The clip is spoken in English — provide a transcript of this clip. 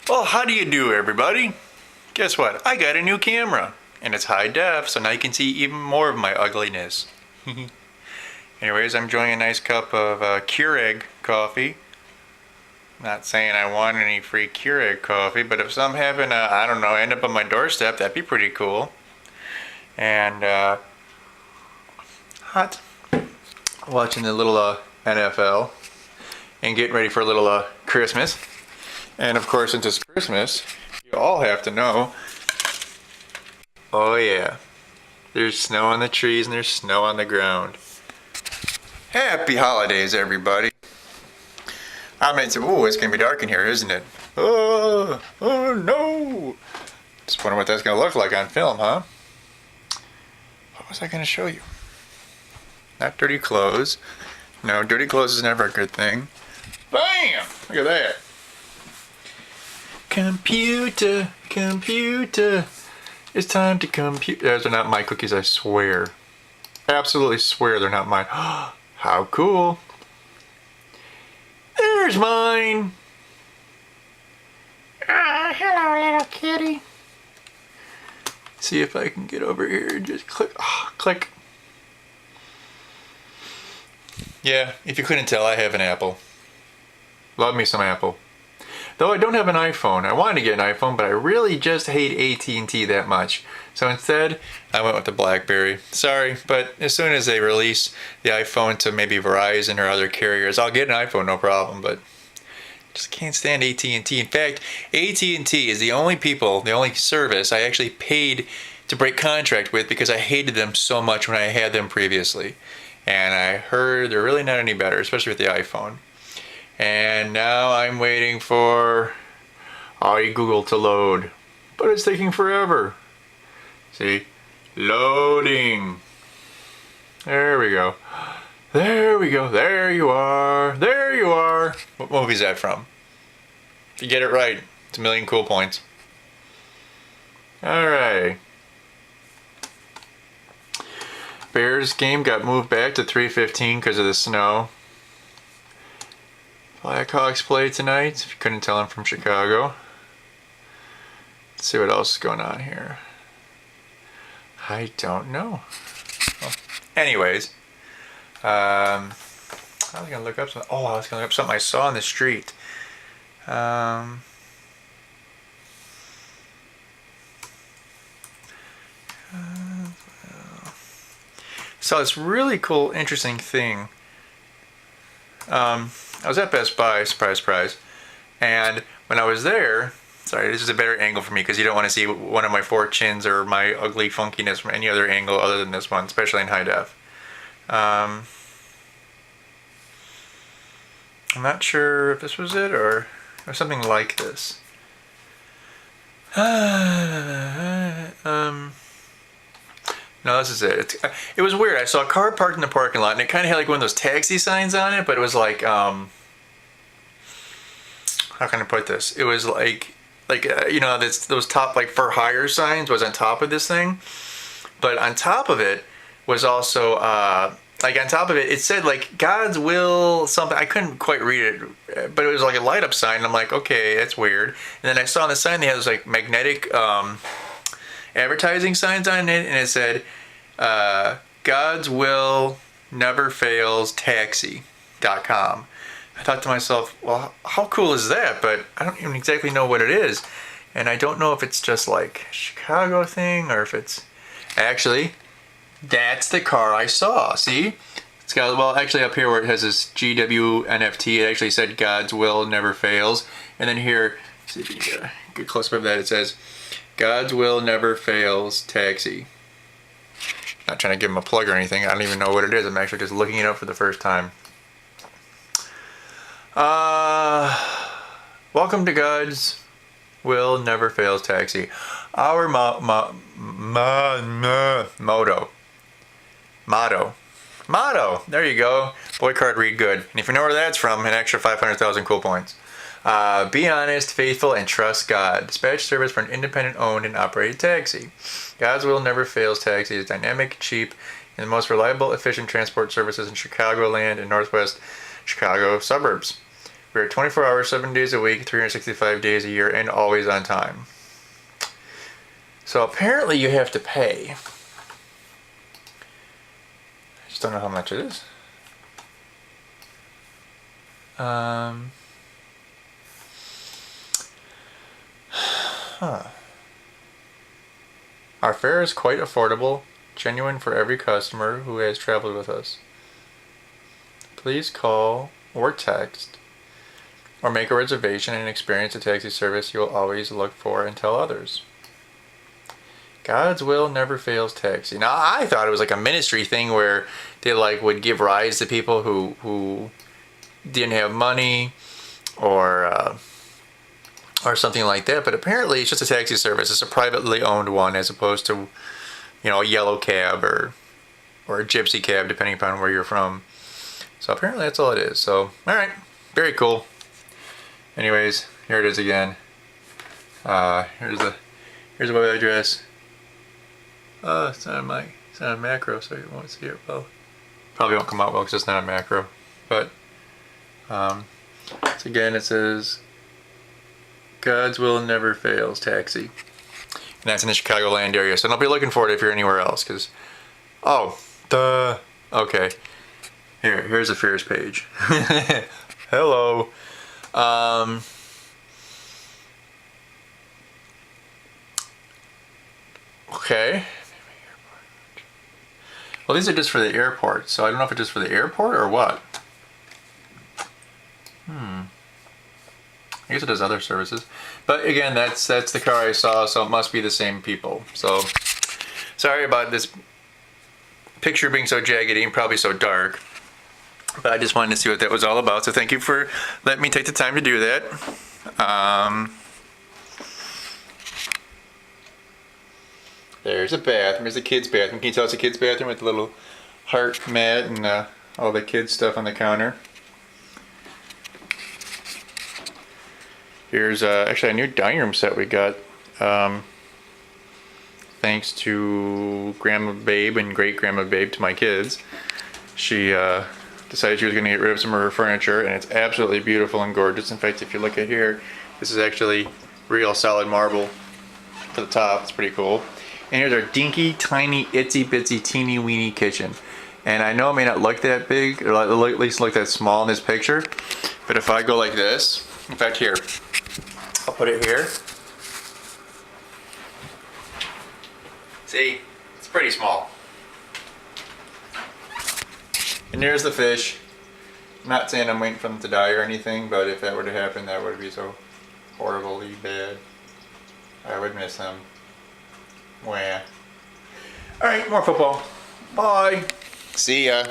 Well, how do you do, everybody? Guess what? I got a new camera, and it's high def, so now you can see even more of my ugliness. Anyways, I'm enjoying a nice cup of Keurig coffee. Not saying I want any free Keurig coffee, but if some happen, I don't know, end up on my doorstep, that'd be pretty cool. And hot. Watching the little NFL and getting ready for a little Christmas. And of course, since it's Christmas, you all have to know, oh yeah, there's snow on the trees and there's snow on the ground. Happy holidays, everybody. I might say, oh, it's going to be dark in here, isn't it? Oh no. Just wondering what that's going to look like on film, huh? What was I going to show you? Not dirty clothes. No, dirty clothes is never a good thing. Bam! Look at that. Computer, computer. It's time to compute. Those are not my cookies, I swear. Absolutely swear they're not mine. How cool. There's mine. Hello, little kitty. See if I can get over here and just click. Click. Yeah, if you couldn't tell, I have an Apple. Love me some Apple. Though I don't have an iPhone. I wanted to get an iPhone, but I really just hate AT&T that much. So instead, I went with the BlackBerry. Sorry, but as soon as they release the iPhone to maybe Verizon or other carriers, I'll get an iPhone, no problem, but just can't stand AT&T. In fact, AT&T is the only service I actually paid to break contract with because I hated them so much when I had them previously. And I heard they're really not any better, especially with the iPhone. And now I'm waiting for iGoogle to load. But it's taking forever. See? Loading. There we go. There we go. There you are. There you are. What movie is that from? If you get it right, it's 1,000,000 cool points. Alright. Bears game got moved back to 3:15 because of the snow. Blackhawks play tonight, if you couldn't tell, I'm from Chicago. Let's see what else is going on here. I don't know. Well, anyways, I was going to look up something. Oh, I was going to look up something I saw on the street. Saw this really cool, interesting thing. I was at Best Buy, surprise, surprise, and when I was there, sorry, this is a better angle for me because you don't want to see one of my fortunes or my ugly funkiness from any other angle other than this one, especially in high def. I'm not sure if this was it or something like this. No, this is it. It was weird. I saw a car parked in the parking lot, and it kind of had like one of those taxi signs on it, but it was like, how can I put this? It was like you know, those top like for hire signs was on top of this thing, but on top of it was also like on top of it, it said like God's will something. I couldn't quite read it, but it was like a light up sign. And I'm like, okay, that's weird. And then I saw on the sign they had those like magnetic advertising signs on it, and it said God's will never fails taxi.com. I thought to myself, well, how cool is that? But I don't even exactly know what it is, and I don't know if it's just like a Chicago thing or if it's actually, that's the car I saw. See, it's got, well, actually up here where it has this GWNFT, it actually said God's will never fails, and then here, see if you can get a good close up of that, it says God's will never fails taxi. Not trying to give him a plug or anything. I don't even know what it is. I'm actually just looking it up for the first time. Welcome to God's will never fails taxi. Our motto. There you go. Boy card read good. And if you know where that's from, an extra 500,000 cool points. Be honest, faithful, and trust God. Dispatch service for an independent owned and operated taxi. God's will never fails taxi is dynamic, cheap, and the most reliable, efficient transport services in Chicagoland and Northwest Chicago suburbs. We're 24 hours, 7 days a week, 365 days a year, and always on time. So apparently you have to pay. I just don't know how much it is. Our fare is quite affordable, genuine for every customer who has traveled with us. Please call or text or make a reservation and experience a taxi service you will always look for and tell others. God's will never fails taxi. Now I thought it was like a ministry thing where they like would give rides to people who didn't have money or something like that, but apparently it's just a taxi service. It's a privately owned one as opposed to, you know, a yellow cab or a gypsy cab depending upon where you're from. So apparently that's all it is. So alright, very cool. Anyways, here it is again. Here's the web address. It's not a macro, so you won't see it well. Probably won't come out well because it's not a macro. But so again, it says God's will never fails taxi, and that's in the Chicagoland area. So don't be looking for it if you're anywhere else, because okay. Here's the fares page. Hello. Okay. Well, these are just for the airport, so I don't know if it's just for the airport or what. I guess it does other services. But again, that's the car I saw, so it must be the same people. So, sorry about this picture being so jaggedy and probably so dark. But I just wanted to see what that was all about, so thank you for letting me take the time to do that. There's a bathroom. There's a kid's bathroom. Can you tell it's a kid's bathroom with the little heart mat and all the kids' stuff on the counter? Here's actually a new dining room set we got. Thanks to Grandma Babe and Great Grandma Babe to my kids. She decided she was going to get rid of some of her furniture, and it's absolutely beautiful and gorgeous. In fact, if you look at here, this is actually real solid marble for the top. It's pretty cool. And here's our dinky, tiny, itsy bitsy, teeny weeny kitchen. And I know it may not look that big, or at least look that small in this picture, but if I go like this, in fact here, I'll put it here. See, it's pretty small. And there's the fish. I'm not saying I'm waiting for them to die or anything, but if that were to happen, that would be so horribly bad. I would miss them. Wah. Alright, more football. Bye. See ya.